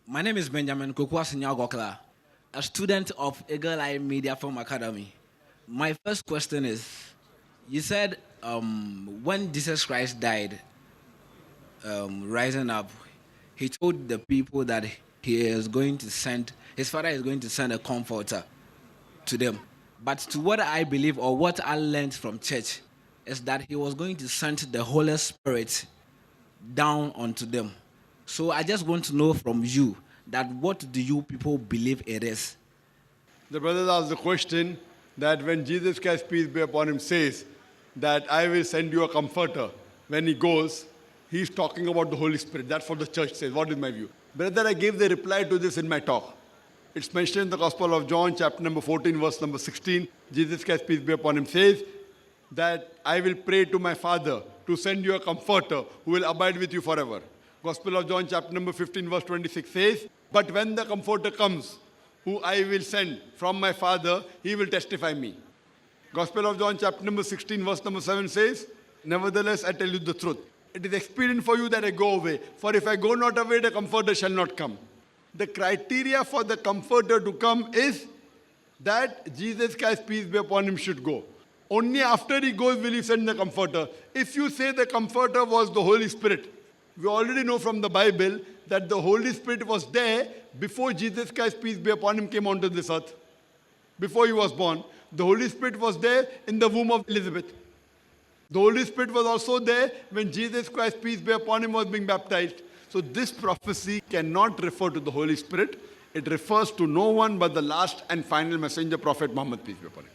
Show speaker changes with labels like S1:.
S1: My name is Benjamin Kokwasinyagokla, a student of Eagle Eye Media Film Academy. My first question is, you said when Jesus Christ died, rising up, he told the people that his father is going to send a comforter to them. But to what I believe or what I learned from church is that he was going to send the Holy Spirit down onto them. So I just want to know from you that what do you people believe it is?
S2: The brothers asked the question that when Jesus Christ, peace be upon him, says that I will send you a comforter, when he goes, he's talking about the Holy Spirit. That's what the church says. What is my view? Brother, I gave the reply to this in my talk. It's mentioned in the Gospel of John, chapter number 14, verse number 16. Jesus Christ, peace be upon him, says that I will pray to my Father to send you a comforter who will abide with you forever. Gospel of John, chapter number 15, verse 26 says, but when the comforter comes, who I will send from my Father, he will testify me. Gospel of John, chapter number 16, verse number 7 says, nevertheless, I tell you the truth. It is expedient for you that I go away. For if I go not away, the comforter shall not come. The criteria for the comforter to come is that Jesus Christ, peace be upon him, should go. Only after he goes will he send the comforter. If you say the comforter was the Holy Spirit, we already know from the Bible that the Holy Spirit was there before Jesus Christ, peace be upon him, came onto this earth. Before he was born, the Holy Spirit was there in the womb of Elizabeth. The Holy Spirit was also there when Jesus Christ, peace be upon him, was being baptized. So this prophecy cannot refer to the Holy Spirit. It refers to no one but the last and final messenger, Prophet Muhammad, peace be upon him.